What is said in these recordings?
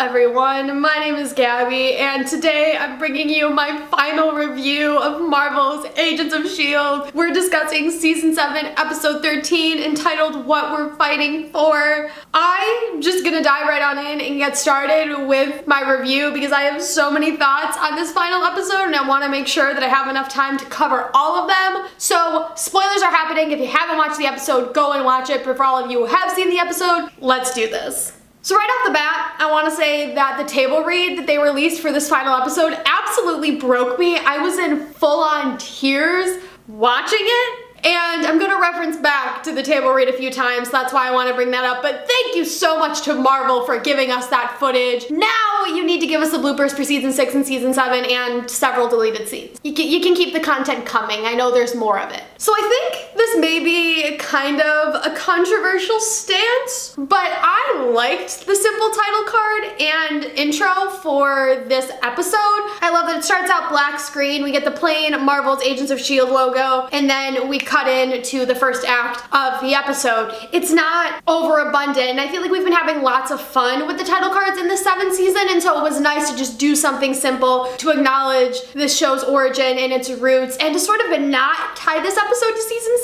everyone, my name is Gabby, and today I'm bringing you my final review of Marvel's Agents of S.H.I.E.L.D. We're discussing Season 7, Episode 13, entitled What We're Fighting For. I'm just gonna dive right on in and get started with my review because I have so many thoughts on this final episode and I want to make sure that I have enough time to cover all of them. So, spoilers are happening. If you haven't watched the episode, go and watch it, but for all of you who have seen the episode, let's do this. So right off the bat, I want to say that the table read that they released for this final episode absolutely broke me. I was in full-on tears watching it. And I'm gonna reference back to the table read a few times, that's why I want to bring that up, but thank you so much to Marvel for giving us that footage. Now you need to give us the bloopers for Season 6 and Season 7 and several deleted scenes. You can keep the content coming, I know there's more of it. So I think this may be kind of a controversial stance, but I liked the simple title card and intro for this episode. I love that it starts out black screen, we get the plain Marvel's Agents of S.H.I.E.L.D. logo, and then we cut into the first act of the episode. It's not overabundant, and I feel like we've been having lots of fun with the title cards in the 7th season, and so it was nice to just do something simple to acknowledge this show's origin and its roots, and to sort of not tie this episode to Season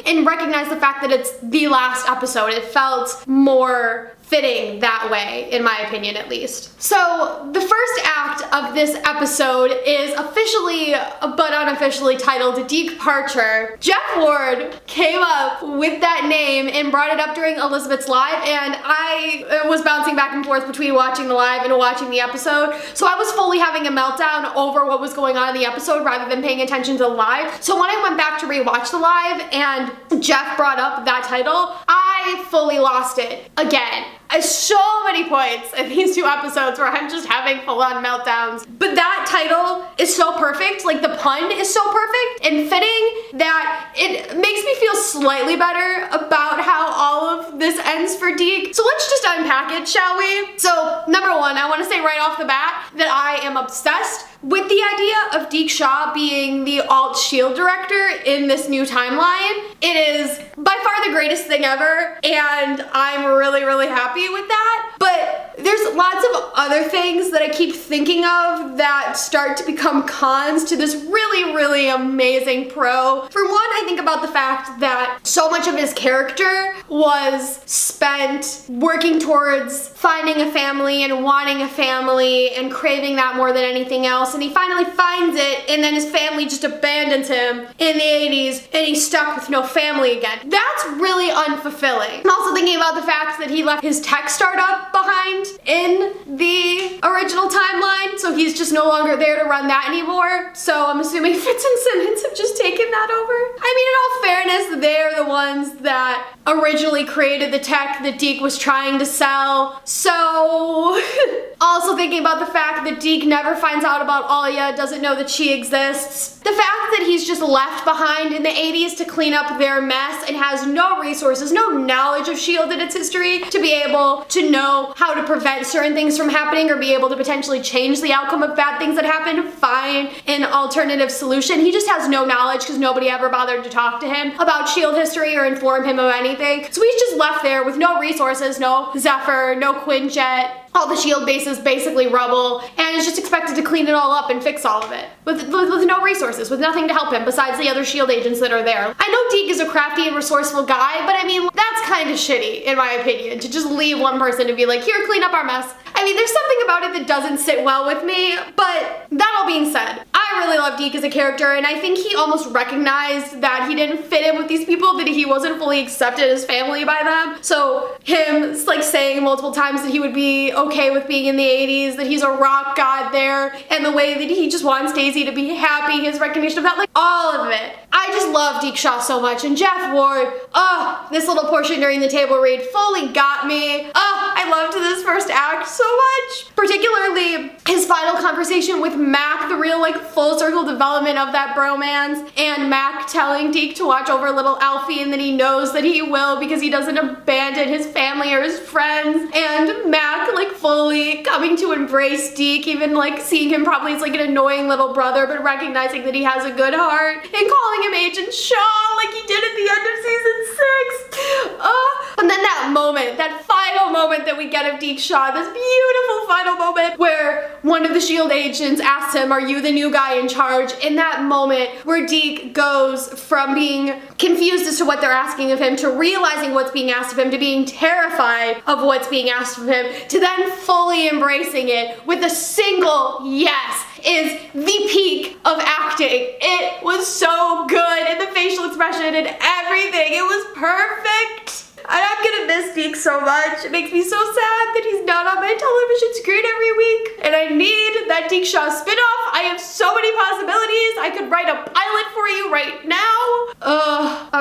7 and recognize the fact that it's the last episode. It felt more fitting that way, in my opinion at least. So the first act of this episode is officially but unofficially titled Departure. Jeff Ward came up with that name and brought it up during Elizabeth's live, and I was bouncing back and forth between watching the live and watching the episode, so I was fully having a meltdown over what was going on in the episode rather than paying attention to the live. So when I went back to rewatch the live and Jeff brought up that title, I fully lost it again. So many points in these two episodes where I'm just having full-on meltdowns. But that title is so perfect, like the pun is so perfect and fitting that it makes me feel slightly better about how all of this ends for Deke. So let's just unpack it, shall we? So number one, I want to say right off the bat that I am obsessed with the idea of Deke Shaw being the alt S.H.I.E.L.D. director in this new timeline. It is by far the greatest thing ever, and I'm really, really happy with that. But there's lots of other things that I keep thinking of that start to become cons to this really, really amazing pro. For one, I think about the fact that so much of his character was spent working towards finding a family and wanting a family and craving that more than anything else, and he finally finds it, and then his family just abandons him in the 80s, and he's stuck with no family again. That's really unfulfilling. I'm also thinking about the fact that he left his tech startup behind in the original timeline, so he's just no longer there to run that anymore. So I'm assuming Fitz and Simmons have just taken that over. I mean, in all fairness, they're the ones that originally created the tech that Deke was trying to sell. So also thinking about the fact that Deke never finds out about Alia, doesn't know that she exists. The fact that he's just left behind in the 80s to clean up their mess and has no resources, no knowledge of S.H.I.E.L.D. and its history to be able to know how to prevent certain things from happening or be able to potentially change the outcome of bad things that happen, find an alternative solution. He just has no knowledge because nobody ever bothered to talk to him about S.H.I.E.L.D. history or inform him of anything. So he's just left there with no resources, no Zephyr, no Quinjet. All the S.H.I.E.L.D. base is basically rubble, and is just expected to clean it all up and fix all of it. With no resources, with nothing to help him besides the other S.H.I.E.L.D. agents that are there. I know Deke is a crafty and resourceful guy, but I mean, that's kind of shitty, in my opinion, to just leave one person and be like, here, clean up our mess. I mean, there's something about it that doesn't sit well with me, but that all being said, I really love Deke as a character, and I think he almost recognized that he didn't fit in with these people, that he wasn't fully accepted as family by them. So him like saying multiple times that he would be okay with being in the 80s, that he's a rock god there, and the way that he just wants Daisy to be happy, his recognition of that, like all of it. I just love Deke Shaw so much, and Jeff Ward, this little portion during the table read fully got me. I loved this first act so much. Particularly his final conversation with Mac, the real like full circle development of that bromance, and Mac telling Deke to watch over little Alfie and that he knows that he will because he doesn't abandon his family or his friends, and Mac like fully coming to embrace Deke, even like seeing him probably as like an annoying little brother but recognizing that he has a good heart, and calling him Agent Shaw like he did at the end of season 6. And then that moment, that final final moment that we get of Deke's shot, this beautiful final moment where one of the SHIELD agents asks him, are you the new guy in charge? In that moment where Deke goes from being confused as to what they're asking of him to realizing what's being asked of him to being terrified of what's being asked of him to then fully embracing it with a single yes is the peak of acting. It was so good, and the facial expression and everything, it was perfect. And I'm gonna miss Deke so much. It makes me so sad that he's not on my television screen every week. And I need that Deke Shaw spinoff. I have so many possibilities. I could write a pilot for you right now.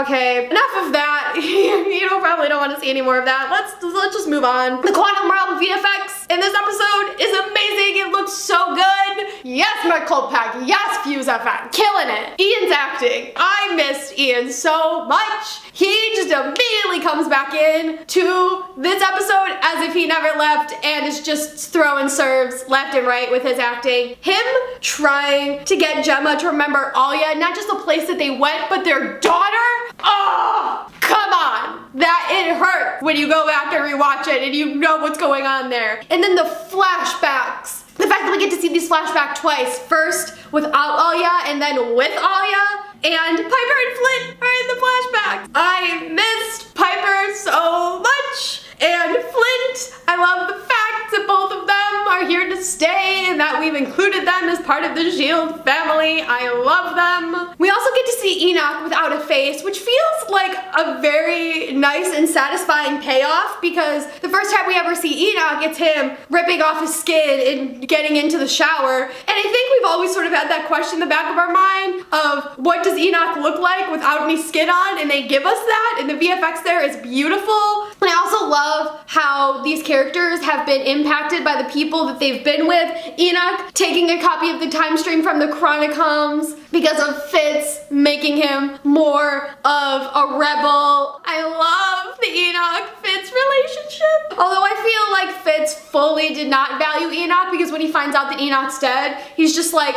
Okay, enough of that. You probably don't want to see any more of that. Let's just move on. The Quantum Realm VFX in this episode is amazing. It looks so good. Yes, Mark Coldpack. Yes, Fuse FX. Killing it. Ian's acting. I missed Ian so much. He just immediately comes back in to this episode as if he never left and is just throwing serves left and right with his acting. Him trying to get Gemma to remember Alia, not just the place that they went, but their daughter. Oh, come on. That it hurt when you go back and rewatch it and you know what's going on there. And then the flashbacks. The fact that we get to see these flashbacks twice. First without Alia and then with Alia. And Piper and Flint are in the flashbacks. I missed Piper so much. And Flint, I love the fact that both of them are here to stay and that we've included them as part of the SHIELD family. I love them. We also get to see Enoch without a face, which feels like a very nice and satisfying payoff because the first time we ever see Enoch, it's him ripping off his skin and getting into the shower. And I think we've always sort of had that question in the back of our mind of what does Enoch look like without any skin on, and they give us that, and the VFX there is beautiful. And I also love how these characters have been impacted by the people that they've been with. Enoch taking a copy of the time stream from the Chronicons because of Fitz making him more of a rebel. I love the Enoch-Fitz relationship. Although I feel like Fitz fully did not value Enoch because when he finds out that Enoch's dead, he's just like,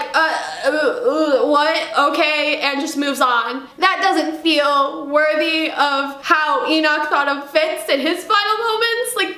what? Okay, and just moves on. That doesn't feel worthy of how Enoch thought of Fitz in his final moments. Like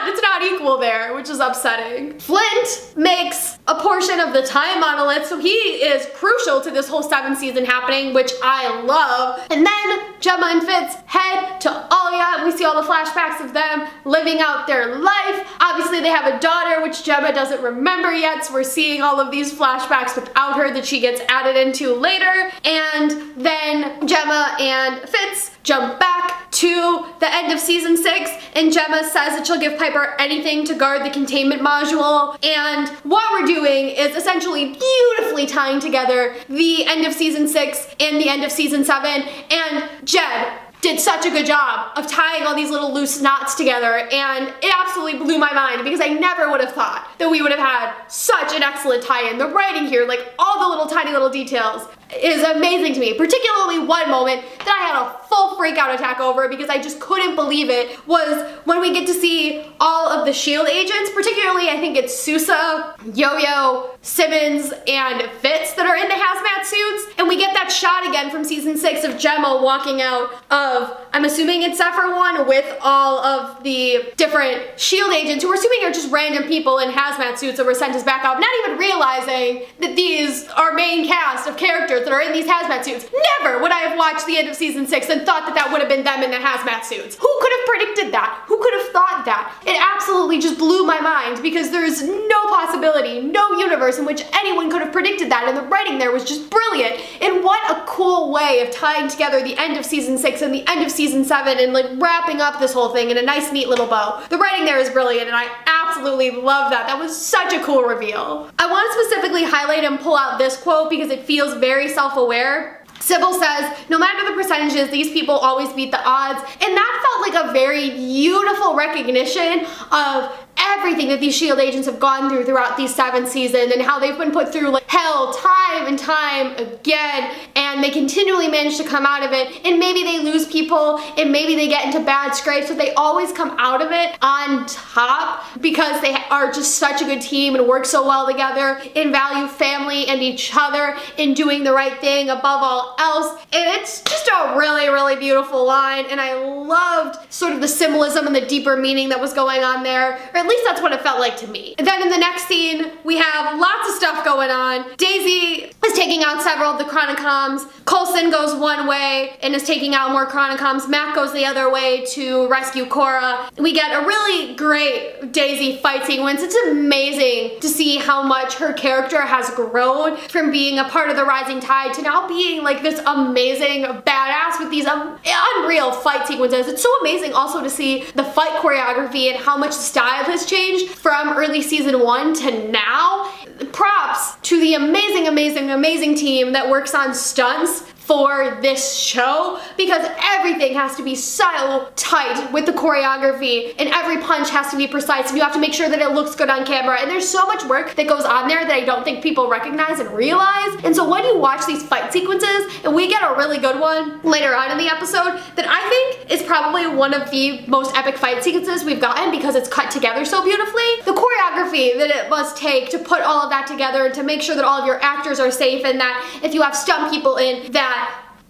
it's not equal there, which is upsetting. Flint makes a portion of the time monolith, so he is crucial to this whole 7th season happening, which I love. And then Gemma and Fitz head to Alia, and we see all the flashbacks of them living out their life. Obviously they have a daughter, which Gemma doesn't remember yet, so we're seeing all of these flashbacks without her that she gets added into later. And then Gemma and Fitz jump back to the end of season 6, and Gemma says that she'll give Piper anything to guard the containment module. And what we're doing is essentially beautifully tying together the end of season 6 and the end of season 7. And Jed did such a good job of tying all these little loose knots together, and it absolutely blew my mind because I never would have thought that we would have had such an excellent tie-in. The writing here, like all the little tiny little details, is amazing to me. Particularly one moment that I had a full freak out attack over because I just couldn't believe it was when we get to see all of the SHIELD agents, particularly I think it's Sousa, Yo-Yo, Simmons, and Fitz that are in the hazmat suits, and we get that shot again from season 6 of Gemma walking out of, I'm assuming it's Zephyr 1, with all of the different SHIELD agents who we're assuming are just random people in hazmat suits that were sent as backup, not even realizing that these are main cast of characters that are in these hazmat suits. Never would I have watched the end of season 6 and thought that that would have been them in the hazmat suits. Who could have predicted that? Who could have thought that? It absolutely just blew my mind because there's no possibility, no universe in which anyone could have predicted that, and the writing there was just brilliant. And what a cool way of tying together the end of season 6 and the end of season 7 and like wrapping up this whole thing in a nice neat little bow. The writing there is brilliant and I absolutely love that. That was such a cool reveal. I want to specifically highlight and pull out this quote because it feels very self-aware. Sybil says, no matter the percentages, these people always beat the odds. And that felt like a very beautiful recognition of everything that these S.H.I.E.L.D. agents have gone through throughout these 7 seasons and how they've been put through like hell time and time again, and they continually manage to come out of it, and maybe they lose people and maybe they get into bad scrapes, but they always come out of it on top because they are just such a good team and work so well together and value family and each other and doing the right thing above all else. And it's just a really, really beautiful line, and I loved sort of the symbolism and the deeper meaning that was going on there, or at least that's what it felt like to me. And then in the next scene, we have lots of stuff going on. Daisy is taking out several of the Chronicoms. Coulson goes one way and is taking out more Chronicoms. Mac goes the other way to rescue Cora. We get a really great Daisy fight sequence. It's amazing to see how much her character has grown from being a part of the Rising Tide to now being like this amazing badass with these unreal fight sequences. It's so amazing also to see the fight choreography and how much style has changed from early season 1 to now. Props to the amazing, amazing, amazing team that works on stunts for this show, because everything has to be so tight with the choreography and every punch has to be precise and you have to make sure that it looks good on camera, and there's so much work that goes on there that I don't think people recognize and realize. And so when you watch these fight sequences, and we get a really good one later on in the episode that I think is probably one of the most epic fight sequences we've gotten because it's cut together so beautifully. The choreography that it must take to put all of that together and to make sure that all of your actors are safe, and that if you have stunt people in, that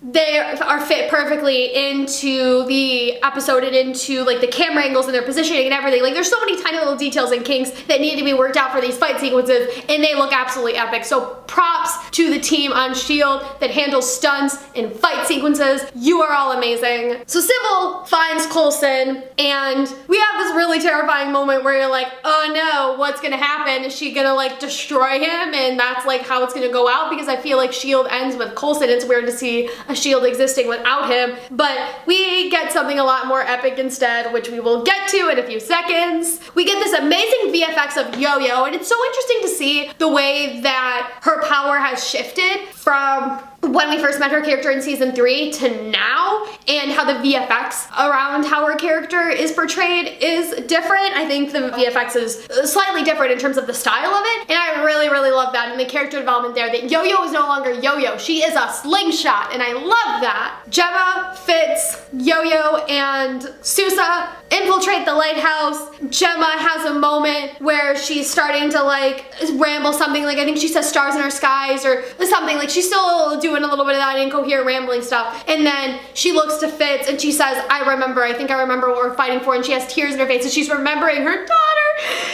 they are fit perfectly into the episode and into like the camera angles and their positioning and everything. Like there's so many tiny little details and kinks that need to be worked out for these fight sequences, and they look absolutely epic. So props to the team on S.H.I.E.L.D. that handles stunts and fight sequences. You are all amazing. So Sybil finds Coulson, and we have this really terrifying moment where you're like, oh no, what's gonna happen? Is she gonna like destroy him? And that's like how it's gonna go out, because I feel like S.H.I.E.L.D. ends with Coulson. It's weird to see a S.H.I.E.L.D. existing without him, but we get something a lot more epic instead, which we will get to in a few seconds. We get this amazing VFX of Yo-Yo, and it's so interesting to see the way that her power has shifted from when we first met her character in season 3 to now, and how the VFX around how her character is portrayed is different. I think the VFX is slightly different in terms of the style of it, and I really, really love that in the character development there, that Yo-Yo is no longer Yo-Yo. She is a slingshot, and I love that. Gemma, Fitz, Yo-Yo, and Sousa infiltrate the lighthouse. Gemma has a moment where she's starting to like ramble something, like I think she says stars in her skies or something, like she's still doing a little bit of that incoherent rambling stuff, and then she looks to Fitz and she says, I think I remember what we're fighting for, and she has tears in her face and she's remembering her daughter,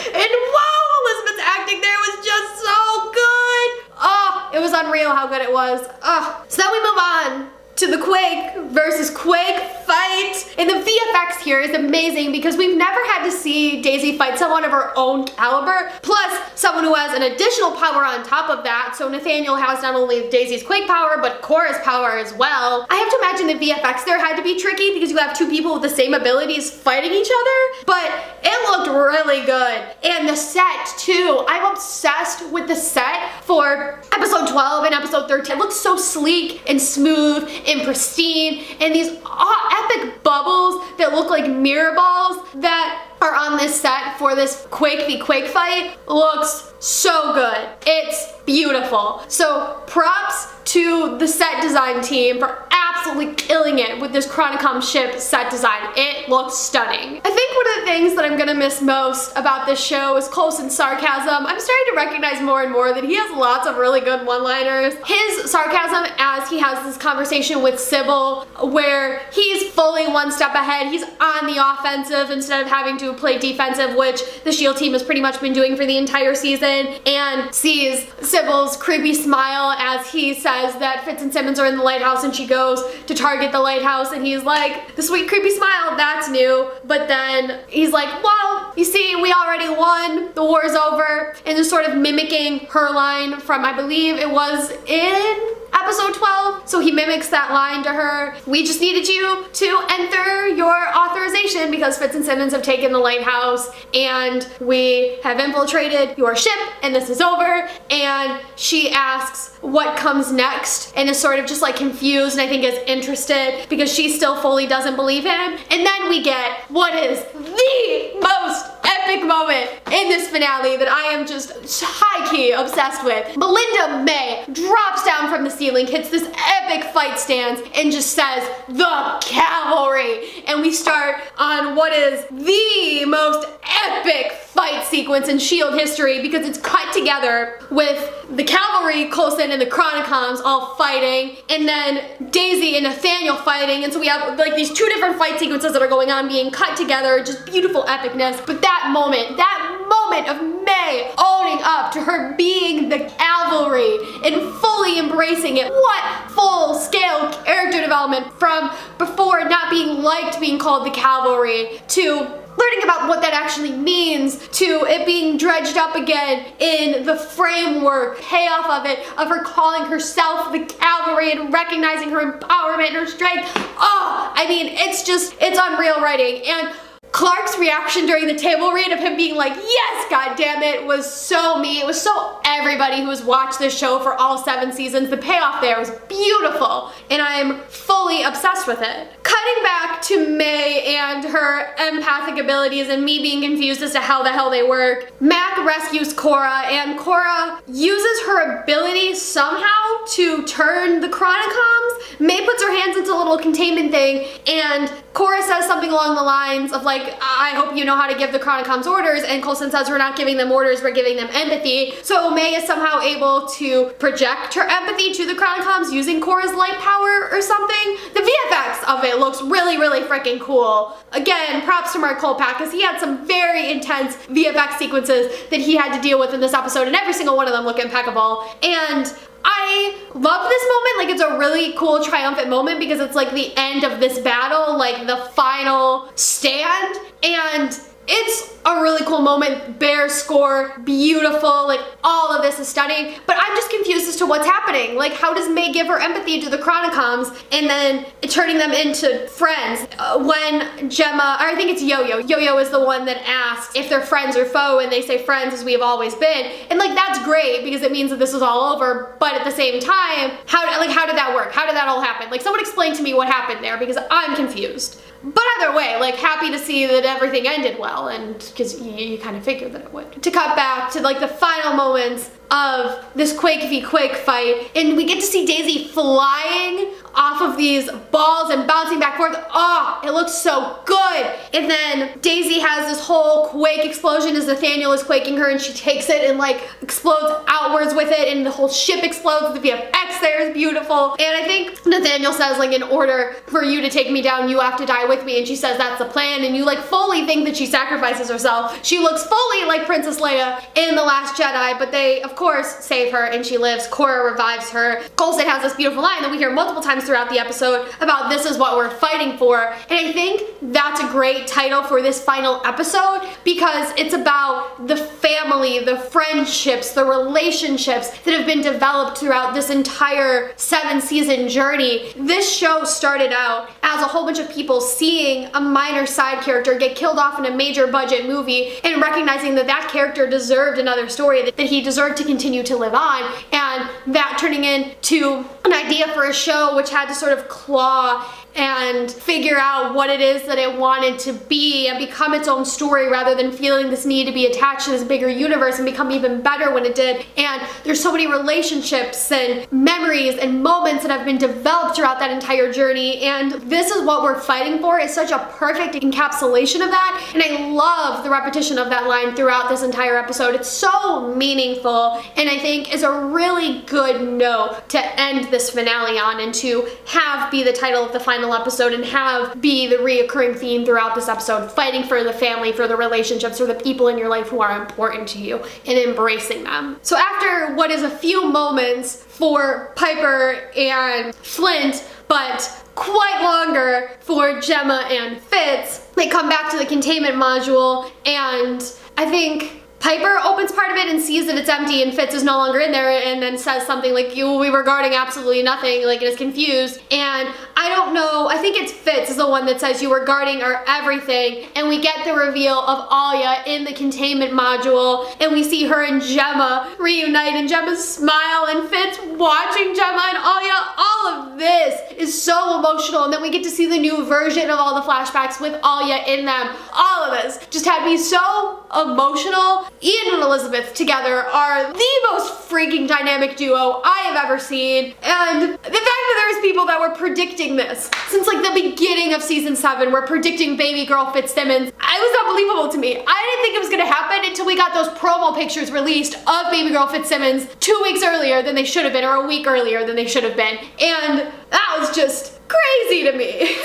and wow, Elizabeth's acting there was just so good. Oh, it was unreal how good it was. Oh. So then we move on to the Quake versus Quake fight. And the VFX here is amazing because we've never had to see Daisy fight someone of her own caliber, plus someone who has an additional power on top of that. So Nathaniel has not only Daisy's Quake power, but Cora's power as well. I have to imagine the VFX there had to be tricky because you have two people with the same abilities fighting each other, but it looked really good. And the set too, I'm obsessed with the set for episode 12 and episode 13. It looks so sleek and smooth and pristine, and these epic bubbles that look like mirror balls that are on this set for this Quake v Quake fight looks so good. It's beautiful. So props to the set design team for absolutely killing it with this Chronicom ship set design. It looks stunning. I think one of the things that I'm gonna miss most about this show is Coulson's sarcasm. I'm starting to recognize more and more that he has lots of really good one-liners. His sarcasm as he has this conversation with Sybil where he's fully one step ahead. He's on the offensive instead of having to play defensive, which the S.H.I.E.L.D. team has pretty much been doing for the entire season, and sees Sybil's creepy smile as he says that Fitz and Simmons are in the lighthouse and she goes to target the lighthouse, and he's like, the sweet creepy smile, that's new. But then he's like, well, you see, we already won, the war's over, and just sort of mimicking her line from, I believe it was in episode 12. So he mimics that line to her. We just needed you to enter your authorization because Fitz and Simmons have taken the lighthouse and we have infiltrated your ship and this is over. And she asks what comes next and is sort of just like confused and I think is interested because she still fully doesn't believe him. And then we get what is the most epic moment in this finale that I am just high-key obsessed with. Melinda May drops down from the ceiling, hits this epic fight stance, and just says, "The cavalry!" And we start on what is the most epic fight sequence in S.H.I.E.L.D. history because it's cut together with the cavalry, Coulson, and the Chronicoms all fighting, and then Daisy and Nathaniel fighting, and so we have like these two different fight sequences that are going on being cut together, just beautiful epicness. But that moment of May owning up to her being the cavalry and fully embracing it, what full-scale character development from before not being liked being called the cavalry to learning about what that actually means to it being dredged up again in the framework, payoff of it, of her calling herself the cavalry and recognizing her empowerment and her strength. Oh, I mean, it's unreal writing. And Clark's reaction during the table read of him being like, yes, god damn it, was so me. It was so everybody who has watched this show for all 7 seasons. The payoff there was beautiful, and I'm fully obsessed with it. Cutting back to May and her empathic abilities and me being confused as to how the hell they work, Mac rescues Cora, and Cora uses her ability somehow to turn the Chronicoms. May puts her hands into a little containment thing, and Cora says something along the lines of like, I hope you know how to give the Chronicoms orders, and Coulson says we're not giving them orders, we're giving them empathy. So May is somehow able to project her empathy to the Chronicoms using Cora's light power or something. The VFX of it looks really, really freaking cool. Again, props to Mark Kolpak because he had some very intense VFX sequences that he had to deal with in this episode, and every single one of them look impeccable. And I love this moment. Like, it's a really cool triumphant moment because it's like the end of this battle, like the final stand, and it's a really cool moment. Bear score, beautiful, like all of this is stunning, but I'm just confused as to what's happening. Like, how does May give her empathy to the Chronicoms and then turning them into friends? When Gemma, or I think it's Yo-Yo. Yo-Yo is the one that asks if they're friends or foe, and they say friends as we have always been. And like, that's great because it means that this is all over, but at the same time, how did that work? How did that all happen? Like, someone explain to me what happened there because I'm confused. But either way, like, happy to see that everything ended well, and because you kind of figured that it would. To cut back to like the final moments of this Quake v Quake fight, and we get to see Daisy flying off of these balls and bouncing back and forth. Oh, it looks so good. And then Daisy has this whole Quake explosion as Nathaniel is quaking her, and she takes it and like explodes outwards with it, and the whole ship explodes. The VFX there is beautiful. And I think Nathaniel says like, in order for you to take me down, you have to die with me, and she says that's the plan, and you like fully think that she sacrifices herself. She looks fully like Princess Leia in The Last Jedi, but they of course save her and she lives. Cora revives her. Coulson has this beautiful line that we hear multiple times throughout the episode about this is what we're fighting for, and I think that's a great title for this final episode because it's about the family, the friendships, the relationships that have been developed throughout this entire 7-season journey. This show started out as a whole bunch of people seeing a minor side character get killed off in a major budget movie and recognizing that that character deserved another story, that he deserved to continue to live on, and that turning into an idea for a show which had to sort of claw and figure out what it is that it wanted to be and become its own story rather than feeling this need to be attached to this bigger universe and become even better when it did. And there's so many relationships and memories and moments that have been developed throughout that entire journey, and this is what we're fighting for is such a perfect encapsulation of that, and I love the repetition of that line throughout this entire episode. It's so meaningful, and I think is a really good note to end this finale on, and to have be the title of the final episode and have be the reoccurring theme throughout this episode, fighting for the family, for the relationships, for the people in your life who are important to you, and embracing them. So after what is a few moments for Piper and Flint, but quite longer for Gemma and Fitz, they come back to the containment module, and I think Piper opens part of it and sees that it's empty and Fitz is no longer in there and then says something like, we were guarding absolutely nothing, like, is confused. And I don't know, I think it's Fitz is the one that says you were guarding our everything, and we get the reveal of Alya in the containment module, and we see her and Gemma reunite, and Gemma smile, and Fitz watching Gemma and Alya. All of this is so emotional, and then we get to see the new version of all the flashbacks with Alya in them. All of this just had me so emotional. Ian and Elizabeth together are the most freaking dynamic duo I have ever seen, and the fact that there's people that were predicting this since like the beginning of season 7 were predicting baby girl Fitzsimmons, it was unbelievable to me. I didn't think it was gonna happen until we got those promo pictures released of baby girl Fitzsimmons 2 weeks earlier than they should have been, or a week earlier than they should have been, and that was just crazy to me.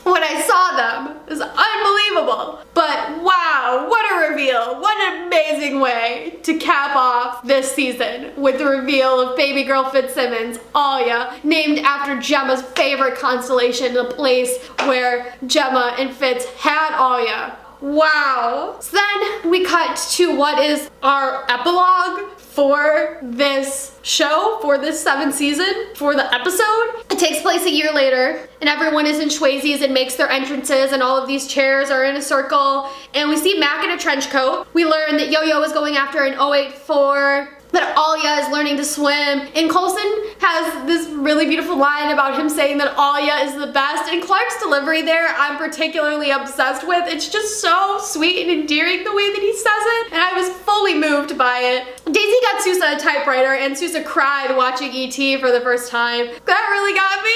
When I saw them, it was unbelievable. But wow, what a reveal. What an amazing way to cap off this season with the reveal of baby girl Fitzsimmons, Alya, named after Gemma's favorite constellation, the place where Gemma and Fitz had Alya. Wow. So then we cut to what is our epilogue for this show, for this 7th season, for the episode. It takes place a year later, and everyone is in Schwazy's and makes their entrances, and all of these chairs are in a circle, and we see Mac in a trench coat. We learn that Yo-Yo is going after an 084, that Alya is learning to swim, and Coulson has this really beautiful line about him saying that Alya is the best, and Clark's delivery there I'm particularly obsessed with. It's just so sweet and endearing the way that he says it, and I was fully moved by it. Daisy got Sousa a typewriter, and Sousa cried watching E.T. for the first time. That really got me.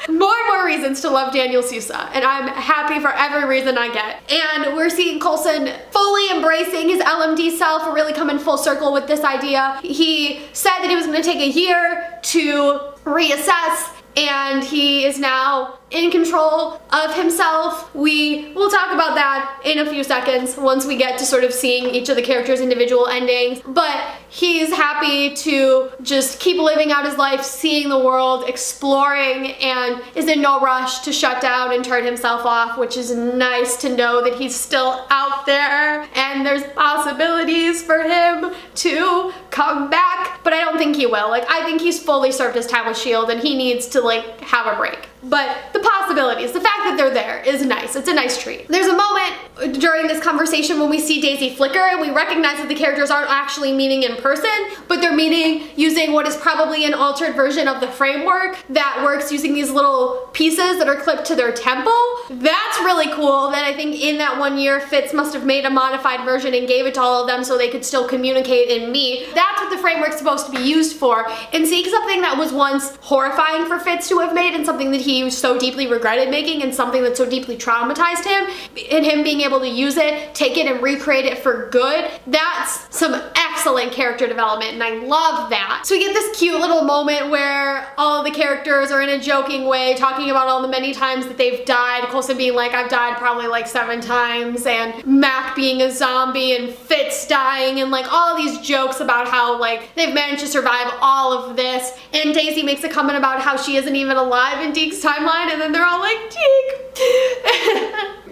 More and more reasons to love Daniel Sousa, and I'm happy for every reason I get. And we're seeing Coulson fully embracing his LMD self, really coming full circle with this idea. He said that it was going to take a year to reassess, and he is now in control of himself. We will talk about that in a few seconds once we get to sort of seeing each of the characters' individual endings, but he's happy to just keep living out his life, seeing the world, exploring, and is in no rush to shut down and turn himself off, which is nice to know that he's still out there and there's possibilities for him to come back, but I don't think he will. Like, I think he's fully served his time with S.H.I.E.L.D. and he needs to like have a break. But the possibilities, the fact that they're there is nice. It's a nice treat. There's a moment during this conversation when we see Daisy flicker and we recognize that the characters aren't actually meeting in person, but they're meeting using what is probably an altered version of the framework that works using these little pieces that are clipped to their temple. That's really cool that I think in that 1 year Fitz must have made a modified version and gave it to all of them so they could still communicate and meet. That's what the framework's supposed to be used for. And seeing something that was once horrifying for Fitz to have made and something that he so deeply regretted making and something that so deeply traumatized him, and him being able to use it, take it and recreate it for good, that's some excellent character development, and I love that. So we get this cute little moment where all the characters are in a joking way talking about all the many times that they've died, Coulson being like, I've died probably like 7 times, and Mac being a zombie, and Fitz dying, and like all of these jokes about how like they've managed to survive all of this, and Daisy makes a comment about how she isn't even alive in Deke's timeline, and then they're all like, Deke.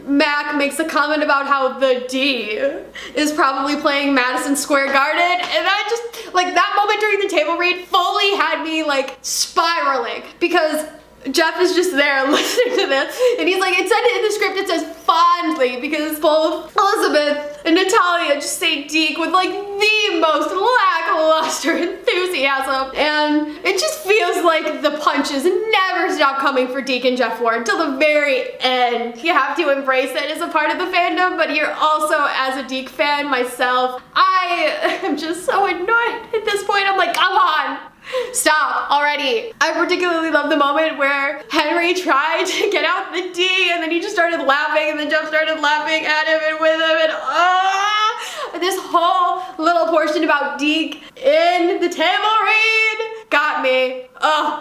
Mac makes a comment about how the D is probably playing Madison Square Garden, and that just, like, that moment during the table read fully had me like spiraling, because Jeff is just there listening to this, and he's like, it said in the script, it says fondly, because both Elizabeth and Natalia just say Deke with like the most lackluster enthusiasm, and it just feels like the punches never stop coming for Deke and Jeff Ward till the very end. You have to embrace it as a part of the fandom, but you're also, as a Deke fan myself, I am just so annoyed at this point. I'm like, come on, stop already. I particularly love the moment where Henry tried to get out the D and then he just started laughing, and then Jeff started laughing at him and with him, and this whole little portion about Deke in the table read got me.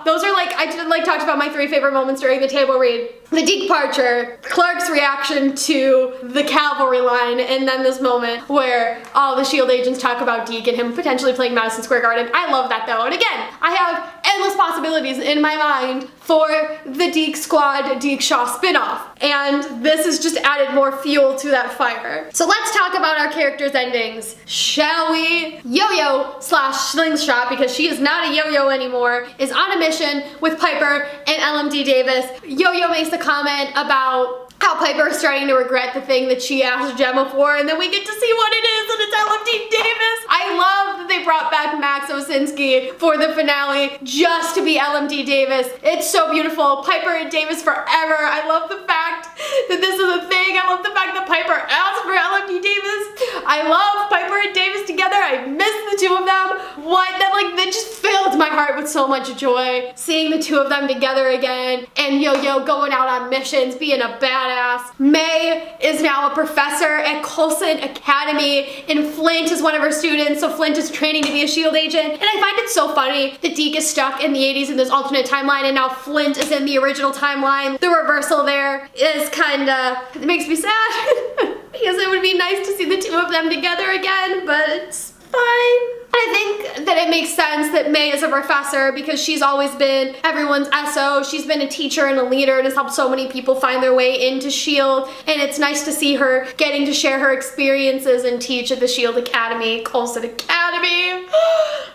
Those are like, I just like talked about my 3 favorite moments during the table read. The Deke departure, Clark's reaction to the cavalry line, and then this moment where all the S.H.I.E.L.D. agents talk about Deke and him potentially playing Madison Square Garden. I love that though, and again, I have endless possibilities in my mind for the Deke Squad Deke Shaw spinoff. And this has just added more fuel to that fire. So let's talk about our characters' endings, shall we? Yo-Yo slash Slingshot, because she is not a yo-yo anymore, is on a mission with Piper and LMD Davis. Yo-Yo makes a comment about how Piper is starting to regret the thing that she asked Gemma for, and then we get to see what it is, and it's LMD Davis. I love that they brought back Max Osinski for the finale just to be LMD Davis. It's so beautiful. Piper and Davis forever. I love the fact that this is a thing. I love the fact that Piper asked for LMD Davis. I love Piper and Davis together. I miss the two of them. That just filled my heart with so much joy. Seeing the two of them together again, and Yo-Yo going out on missions, being a badass. May is now a professor at Coulson Academy, and Flint is one of her students, so Flint is training to be a SHIELD agent. And I find it so funny that Deke is stuck in the 80s in this alternate timeline, and now Flint is in the original timeline. The reversal there is it makes me sad. Because it would be nice to see the two of them together again, but it's fine. I think that it makes sense that May is a professor because she's always been everyone's SO. She's been a teacher and a leader and has helped so many people find their way into SHIELD, and it's nice to see her getting to share her experiences and teach at the SHIELD Academy, Coulson Academy.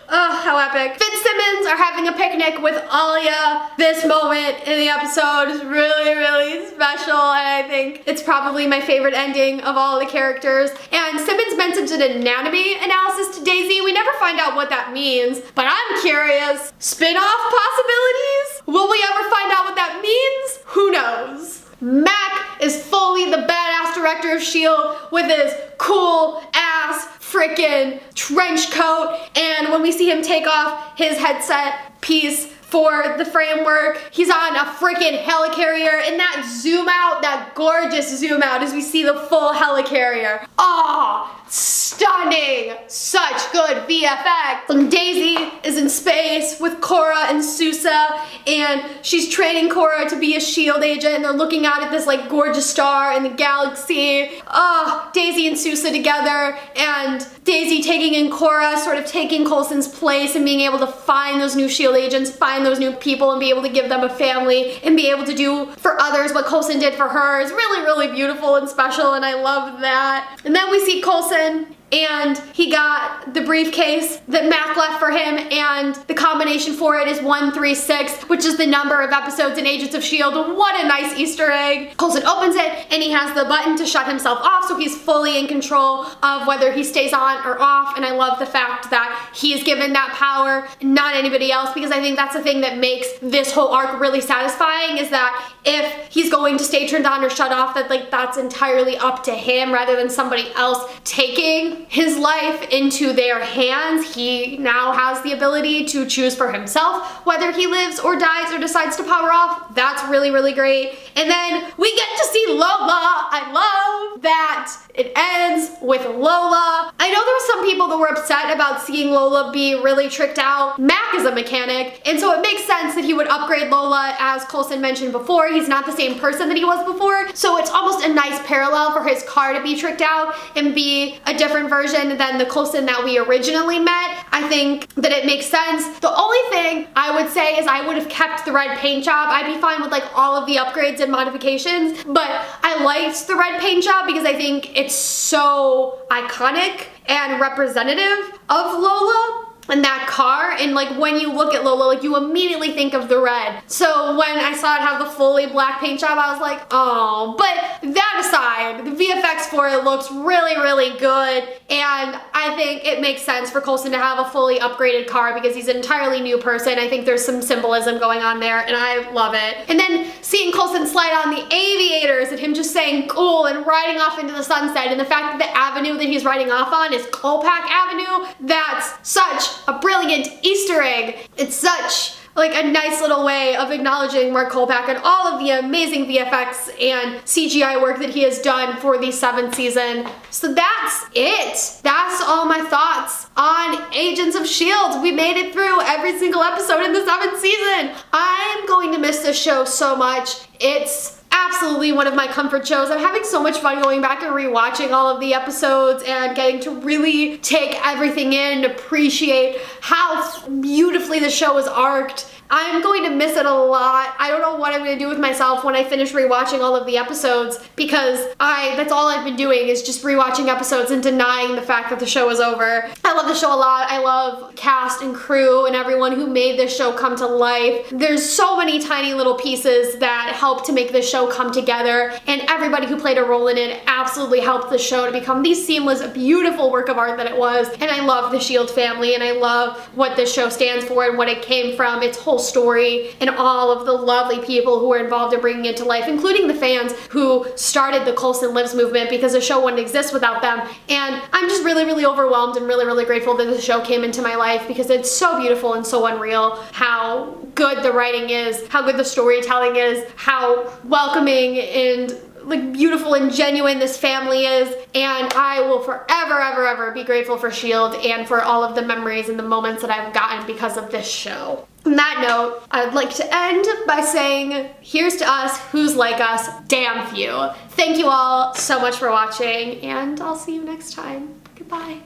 Oh, how epic. Fitzsimmons are having a picnic with Alia. This moment in the episode is really, really special, and I think it's probably my favorite ending of all the characters. And Simmons mentions an anatomy analysis to Daisy. We never find out what that means, but I'm curious. Spin-off possibilities? Will we ever find out what that means? Who knows? Mac is fully the badass director of SHIELD with his cool ass frickin' trench coat, and when we see him take off his headset piece for the framework, he's on a frickin' helicarrier, and that zoom out, that gorgeous zoom out as we see the full helicarrier. Oh, stunning! Such good VFX. And Daisy is in space with Cora and Sousa, and she's training Cora to be a SHIELD agent, and they're looking out at this like gorgeous star in the galaxy. Oh, Daisy and Sousa together, and Daisy taking in Cora, sort of taking Coulson's place and being able to find those new SHIELD agents, find those new people, and be able to give them a family and be able to do for others what Coulson did for her is really, really beautiful and special, and I love that. And then we see Coulson, and he got the briefcase that Mac left for him, and the combination for it is 136, which is the number of episodes in Agents of S.H.I.E.L.D. What a nice Easter egg. Coulson opens it, and he has the button to shut himself off, so he's fully in control of whether he stays on or off, and I love the fact that he is given that power, not anybody else, because I think that's the thing that makes this whole arc really satisfying, is that if he's going to stay turned on or shut off, that's entirely up to him rather than somebody else taking his life into their hands. He now has the ability to choose for himself whether he lives or dies or decides to power off. That's really, really great. And then we get to see Lola. I love that it ends with Lola. I know there were some people that were upset about seeing Lola be really tricked out. Mac is a mechanic, and so it makes sense that he would upgrade Lola. As Coulson mentioned before, he's not the same person that he was before, so it's almost a nice parallel for his car to be tricked out and be a different version than the Coulson that we originally met. I think that it makes sense. The only thing I would say is I would have kept the red paint job. I'd be fine with like all of the upgrades and modifications, but I liked the red paint job because I think it's so iconic and representative of Lola and that car, and like when you look at Lola, like you immediately think of the red. So when I saw it have the fully black paint job, I was like, oh. But that aside, the VFX for it looks really, really good, and I think it makes sense for Coulson to have a fully upgraded car because he's an entirely new person. I think there's some symbolism going on there, and I love it. And then seeing Coulson slide on the aviators and him just saying cool and riding off into the sunset, and the fact that the avenue that he's riding off on is Kolpak Avenue, that's such a brilliant Easter egg. It's such like a nice little way of acknowledging Mark Kolpak and all of the amazing VFX and CGI work that he has done for the 7th season. So that's it. That's all my thoughts on Agents of S.H.I.E.L.D. We made it through every single episode in the 7th season. I'm going to miss this show so much. It's absolutely one of my comfort shows. I'm having so much fun going back and rewatching all of the episodes and getting to really take everything in and appreciate how beautifully the show is arced I'm going to miss it a lot. I don't know what I'm going to do with myself when I finish rewatching all of the episodes, because that's all I've been doing is just rewatching episodes and denying the fact that the show is over. I love the show a lot. I love cast and crew and everyone who made this show come to life. There's so many tiny little pieces that help to make this show come together, and everybody who played a role in it absolutely helped the show to become the seamless, beautiful work of art that it was. And I love the S.H.I.E.L.D. family, and I love what this show stands for and what it came from, its whole story, and all of the lovely people who were involved in bringing it to life, including the fans who started the Coulson Lives movement, because the show wouldn't exist without them. And I'm just really, really overwhelmed and really, really grateful that the show came into my life, because it's so beautiful and so unreal how good the writing is, how good the storytelling is, how welcoming and like beautiful and genuine this family is, and I will forever, ever, ever be grateful for S.H.I.E.L.D. and for all of the memories and the moments that I've gotten because of this show. On that note, I'd like to end by saying, here's to us who's like us, damn few. Thank you all so much for watching, and I'll see you next time. Goodbye.